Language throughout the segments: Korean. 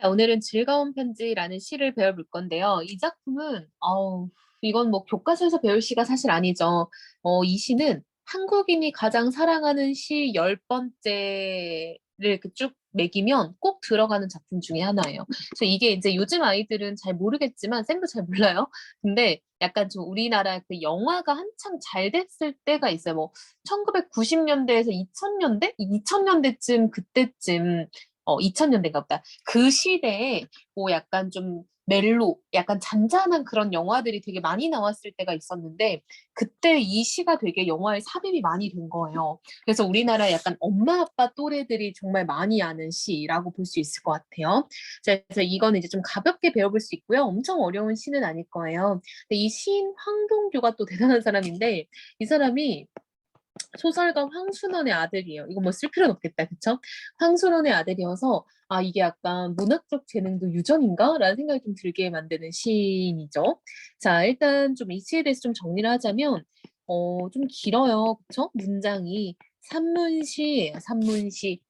자, 오늘은 즐거운 편지라는 시를 배워볼 건데요. 이 작품은, 이건 뭐 교과서에서 배울 시가 사실 아니죠. 이 시는 한국인이 가장 사랑하는 시 10번째를 이렇게 쭉 매기면 꼭 들어가는 작품 중에 하나예요. 그래서 이게 이제 요즘 아이들은 잘 모르겠지만, 쌤도 잘 몰라요. 근데 약간 좀 우리나라 그 영화가 한창 잘 됐을 때가 있어요. 뭐, 1990년대에서 2000년대? 2000년대쯤, 그때쯤, 2000년대인가 보다. 그 시대에 뭐 약간 좀 멜로, 약간 잔잔한 그런 영화들이 되게 많이 나왔을 때가 있었는데, 그때 이 시가 되게 영화에 삽입이 많이 된 거예요. 그래서 우리나라 약간 엄마 아빠 또래들이 정말 많이 아는 시라고 볼 수 있을 것 같아요. 자, 그래서 이거는 이제 좀 가볍게 배워볼 수 있고요. 엄청 어려운 시는 아닐 거예요. 근데 이 시인 황동규가 또 대단한 사람인데, 이 사람이 소설가 황순원의 아들이에요. 이거 뭐 쓸 필요는 없겠다, 그쵸? 황순원의 아들이어서 아 이게 약간 문학적 재능도 유전인가? 라는 생각이 좀 들게 만드는 시인이죠. 자, 일단 좀 이 시에 대해서 좀 정리를 하자면 좀 길어요, 그쵸? 문장이 산문시예요, 산문시.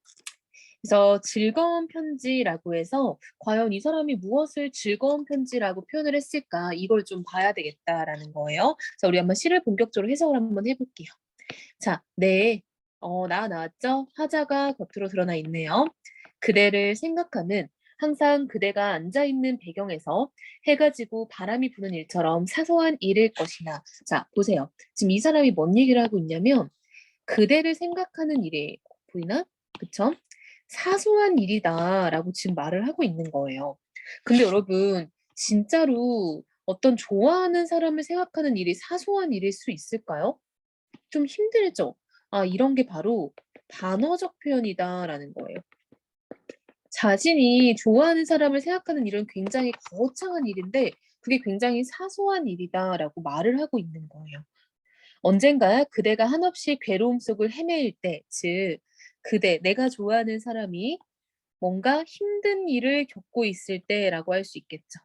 그래서 즐거운 편지라고 해서 과연 이 사람이 무엇을 즐거운 편지라고 표현을 했을까? 이걸 좀 봐야 되겠다라는 거예요. 자, 우리 한번 시를 본격적으로 해석을 한번 해볼게요. 자, 네. 나왔죠? 화자가 겉으로 드러나 있네요. 그대를 생각하는 항상 그대가 앉아있는 배경에서 해가 지고 바람이 부는 일처럼 사소한 일일 것이나. 자, 보세요. 지금 이 사람이 뭔 얘기를 하고 있냐면, 그대를 생각하는 일이 보이나? 그쵸? 사소한 일이다라고 지금 말을 하고 있는 거예요. 근데 여러분, 진짜로 어떤 좋아하는 사람을 생각하는 일이 사소한 일일 수 있을까요? 좀 힘들죠. 아, 이런 게 바로 반어적 표현이다라는 거예요. 자신이 좋아하는 사람을 생각하는 일은 굉장히 거창한 일인데 그게 굉장히 사소한 일이다라고 말을 하고 있는 거예요. 언젠가 그대가 한없이 괴로움 속을 헤매일 때, 즉 그대, 내가 좋아하는 사람이 뭔가 힘든 일을 겪고 있을 때라고 할 수 있겠죠.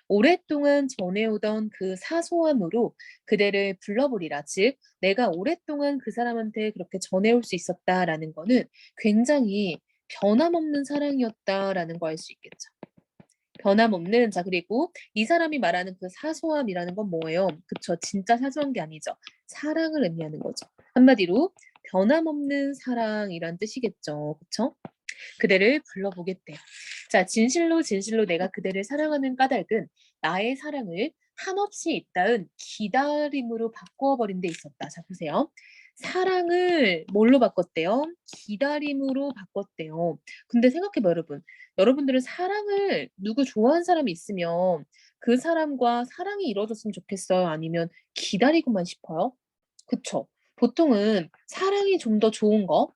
오랫동안 전해오던 그 사소함으로 그대를 불러보리라. 즉, 내가 오랫동안 그 사람한테 그렇게 전해올 수 있었다라는 거는 굉장히 변함없는 사랑이었다라는 거 알 수 있겠죠. 변함없는, 자, 그리고 이 사람이 말하는 그 사소함이라는 건 뭐예요? 그쵸. 진짜 사소한 게 아니죠. 사랑을 의미하는 거죠. 한마디로 변함없는 사랑이란 뜻이겠죠. 그쵸? 그대를 불러보겠대요. 자, 진실로 진실로 내가 그대를 사랑하는 까닭은 나의 사랑을 한없이 잇따은 기다림으로 바꾸어 버린 데 있었다. 자, 보세요. 사랑을 뭘로 바꿨대요? 기다림으로 바꿨대요. 근데 생각해봐, 여러분. 여러분들은 사랑을 누구 좋아하는 사람이 있으면 그 사람과 사랑이 이루어졌으면 좋겠어요? 아니면 기다리고만 싶어요? 그쵸? 보통은 사랑이 좀 더 좋은 거,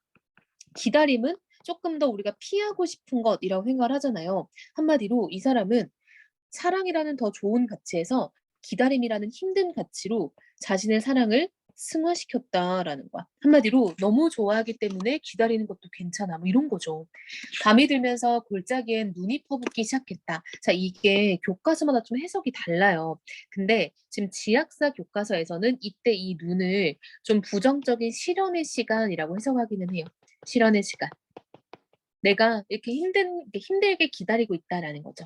기다림은 조금 더 우리가 피하고 싶은 것이라고 생각을 하잖아요. 한마디로 이 사람은 사랑이라는 더 좋은 가치에서 기다림이라는 힘든 가치로 자신의 사랑을 승화시켰다라는 거야. 한마디로 너무 좋아하기 때문에 기다리는 것도 괜찮아. 뭐 이런 거죠. 밤이 들면서 골짜기엔 눈이 퍼붓기 시작했다. 자, 이게 교과서마다 좀 해석이 달라요. 근데 지금 지학사 교과서에서는 이때 이 눈을 좀 부정적인 실현의 시간이라고 해석하기는 해요. 실현의 시간. 내가 이렇게 힘들게 기다리고 있다라는 거죠.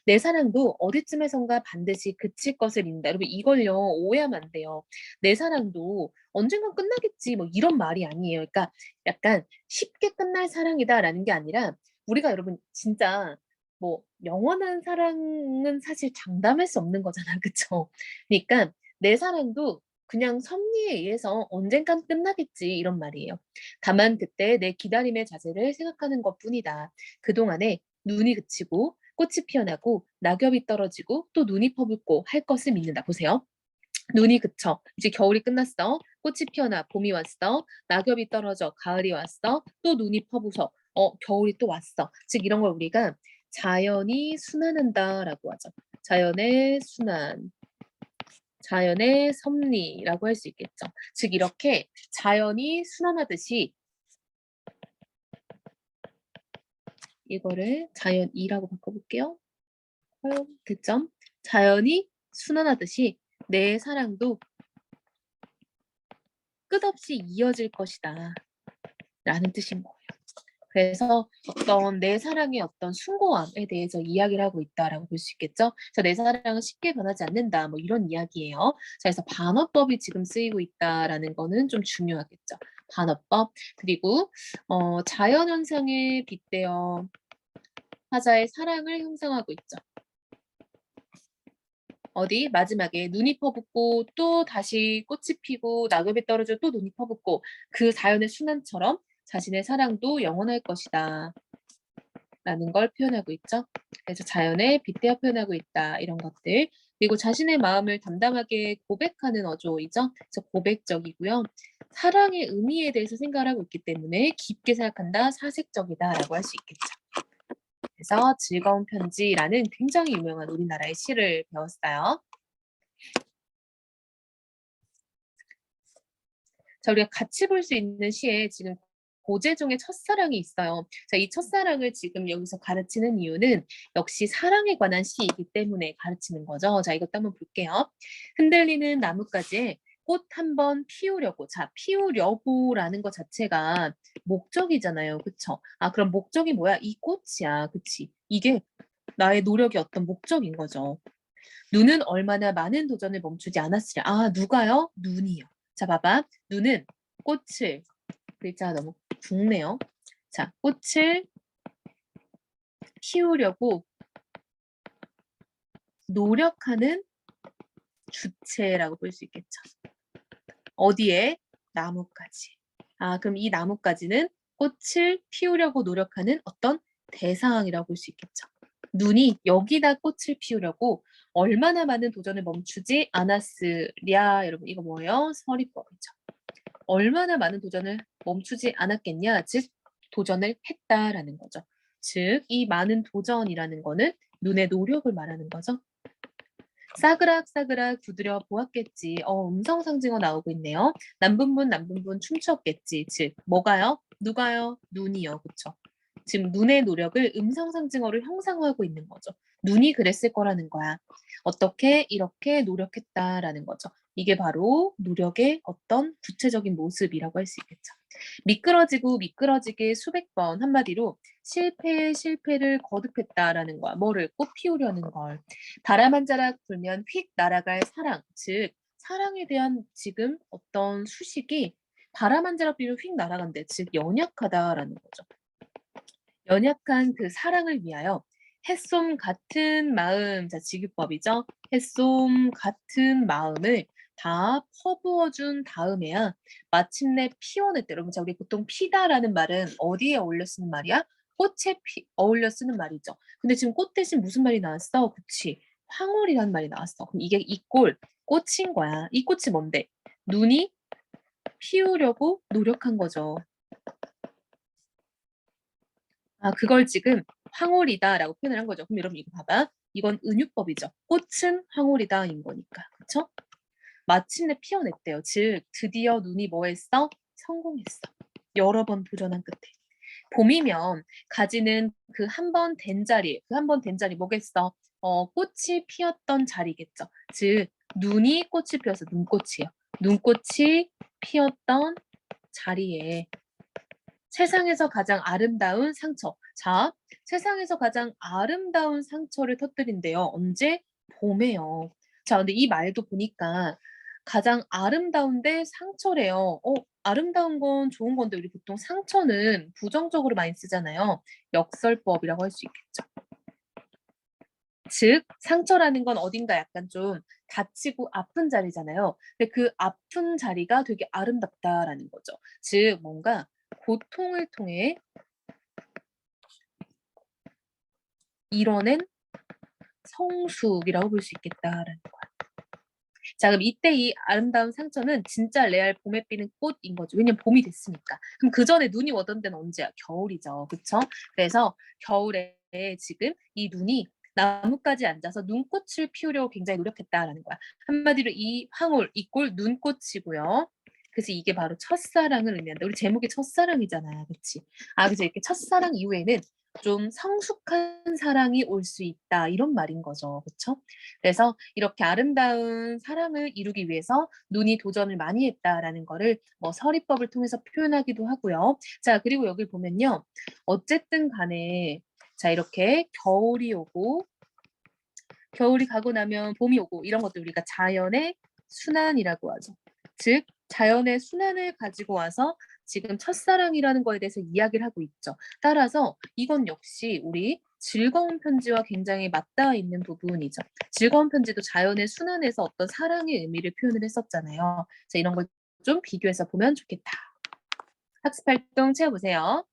내 사랑도 어디쯤에선가 반드시 그칠 것을 믿는다. 여러분 이걸요 오해하면 안 돼요. 내 사랑도 언젠간 끝나겠지 뭐 이런 말이 아니에요. 그러니까 약간 쉽게 끝날 사랑이다라는 게 아니라 우리가 여러분 진짜 뭐 영원한 사랑은 사실 장담할 수 없는 거잖아. 그쵸? 그러니까 내 사랑도 그냥 섭리에 의해서 언젠간 끝나겠지 이런 말이에요. 다만 그때 내 기다림의 자세를 생각하는 것뿐이다. 그동안에 눈이 그치고 꽃이 피어나고 낙엽이 떨어지고 또 눈이 퍼붓고 할 것을 믿는다. 보세요. 눈이 그쳐. 이제 겨울이 끝났어. 꽃이 피어나 봄이 왔어. 낙엽이 떨어져 가을이 왔어. 또 눈이 퍼부서 겨울이 또 왔어. 즉 이런 걸 우리가 자연이 순환한다라고 하죠. 자연의 순환. 자연의 섭리라고 할 수 있겠죠. 즉 이렇게 자연이 순환하듯이 이거를 자연 2라고 바꿔볼게요. 됐죠? 자연이 순환하듯이 내 사랑도 끝없이 이어질 것이다. 라는 뜻인 거예요. 그래서 어떤 내 사랑의 어떤 숭고함에 대해서 이야기를 하고 있다라고 볼 수 있겠죠. 그래서 내 사랑은 쉽게 변하지 않는다. 뭐 이런 이야기예요. 자, 그래서 반어법이 지금 쓰이고 있다라는 거는 좀 중요하겠죠. 반어법. 그리고 자연현상에 빗대어 화자의 사랑을 형상하고 있죠. 어디 마지막에 눈이 퍼붓고 또 다시 꽃이 피고 낙엽이 떨어져 또 눈이 퍼붓고 그 자연의 순환처럼 자신의 사랑도 영원할 것이다 라는 걸 표현하고 있죠. 그래서 자연에 빗대어 표현하고 있다 이런 것들. 그리고 자신의 마음을 담담하게 고백하는 어조이죠. 그래서 고백적이고요. 사랑의 의미에 대해서 생각을 하고 있기 때문에 깊게 생각한다, 사색적이다라고 할 수 있겠죠. 그래서 즐거운 편지라는 굉장히 유명한 우리나라의 시를 배웠어요. 자, 우리가 같이 볼 수 있는 시에 지금 고재종의 첫사랑이 있어요. 자, 이 첫사랑을 지금 여기서 가르치는 이유는 역시 사랑에 관한 시이기 때문에 가르치는 거죠. 자, 이것도 한번 볼게요. 흔들리는 나뭇가지에 꽃 한 번 피우려고. 자, 피우려고라는 것 자체가 목적이잖아요. 그쵸? 아, 그럼 목적이 뭐야? 이 꽃이야. 그치? 이게 나의 노력의 어떤 목적인 거죠. 눈은 얼마나 많은 도전을 멈추지 않았으랴. 아, 누가요? 눈이요. 자, 봐봐. 눈은 꽃을, 글자가 너무 굵네요. 자, 꽃을 피우려고 노력하는 주체라고 볼 수 있겠죠. 어디에? 나뭇가지. 아, 그럼 이 나뭇가지는 꽃을 피우려고 노력하는 어떤 대상이라고 볼 수 있겠죠. 눈이 여기다 꽃을 피우려고 얼마나 많은 도전을 멈추지 않았으랴. 여러분, 이거 뭐예요? 서리법이죠. 얼마나 많은 도전을 멈추지 않았겠냐, 즉 도전을 했다라는 거죠. 즉 이 많은 도전이라는 거는 눈의 노력을 말하는 거죠. 싸그락싸그락 두드려 보았겠지. 음성 상징어 나오고 있네요. 남분분 춤췄겠지. 즉 뭐가요? 누가요? 눈이요. 그쵸? 지금 눈의 노력을 음성 상징어로 형상화하고 있는 거죠. 눈이 그랬을 거라는 거야. 어떻게 이렇게 노력했다라는 거죠. 이게 바로 노력의 어떤 구체적인 모습이라고 할 수 있겠죠. 미끄러지고 미끄러지게 수백 번, 한마디로 실패에 실패를 거듭했다라는 거야. 뭐를? 꽃 피우려는 걸. 바람 한 자락 불면 휙 날아갈 사랑, 즉 사랑에 대한 지금 어떤 수식이 바람 한 자락 불면 휙 날아간대. 즉 연약하다라는 거죠. 연약한 그 사랑을 위하여 햇솜 같은 마음, 자 직유법이죠. 햇솜 같은 마음을 다 퍼부어준 다음에야 마침내 피워냈대. 여러분, 자 우리 보통 피다라는 말은 어디에 어울려 쓰는 말이야? 꽃에 어울려 쓰는 말이죠. 근데 지금 꽃 대신 무슨 말이 나왔어? 그치. 황홀이라는 말이 나왔어. 그럼 이게 이 꽃인 거야. 이 꽃이 뭔데? 눈이 피우려고 노력한 거죠. 아, 그걸 지금 황홀이다라고 표현을 한 거죠. 그럼 여러분 이거 봐봐. 이건 은유법이죠. 꽃은 황홀이다인 거니까. 그쵸? 마침내 피어냈대요. 즉 드디어 눈이 뭐 했어? 성공했어. 여러 번 도전한 끝에. 봄이면 가지는 그 한 번 된 자리, 그 한 번 된 자리 뭐겠어? 꽃이 피었던 자리겠죠. 즉 눈이 꽃이 피어서 눈꽃이에요. 눈꽃이 피었던 자리에 세상에서 가장 아름다운 상처. 자, 세상에서 가장 아름다운 상처를 터뜨린대요. 언제? 봄에요. 자, 근데 이 말도 보니까 가장 아름다운데 상처래요. 아름다운 건 좋은 건데 우리 보통 상처는 부정적으로 많이 쓰잖아요. 역설법이라고 할 수 있겠죠. 즉, 상처라는 건 어딘가 약간 좀 다치고 아픈 자리잖아요. 근데 그 아픈 자리가 되게 아름답다라는 거죠. 즉, 뭔가 고통을 통해 이뤄낸 성숙이라고 볼 수 있겠다라는 거야. 자, 그럼 이때 이 아름다운 상처는 진짜 레알 봄에 피는 꽃인 거죠. 왜냐면 봄이 됐으니까. 그럼 그 전에 눈이 오던 데는 언제야? 겨울이죠. 그쵸? 그래서 겨울에 지금 이 눈이 나뭇가지에 앉아서 눈꽃을 피우려고 굉장히 노력했다라는 거야. 한마디로 이 황홀, 이 꼴 눈꽃이고요. 그래서 이게 바로 첫사랑을 의미한다. 우리 제목이 첫사랑이잖아. 그치? 아, 그래서 이렇게 첫사랑 이후에는 좀 성숙한 사랑이 올 수 있다 이런 말인 거죠. 그쵸? 그래서 이렇게 아름다운 사랑을 이루기 위해서 눈이 도전을 많이 했다라는 거를 뭐 서리법을 통해서 표현하기도 하고요. 자 그리고 여기 보면요. 어쨌든 간에 자 이렇게 겨울이 가고 나면 봄이 오고 이런 것들 우리가 자연의 순환이라고 하죠. 즉 자연의 순환을 가지고 와서 지금 첫사랑이라는 거에 대해서 이야기를 하고 있죠. 따라서 이건 역시 우리 즐거운 편지와 굉장히 맞닿아 있는 부분이죠. 즐거운 편지도 자연의 순환에서 어떤 사랑의 의미를 표현을 했었잖아요. 그래서 이런 걸 좀 비교해서 보면 좋겠다. 학습 활동 채워보세요.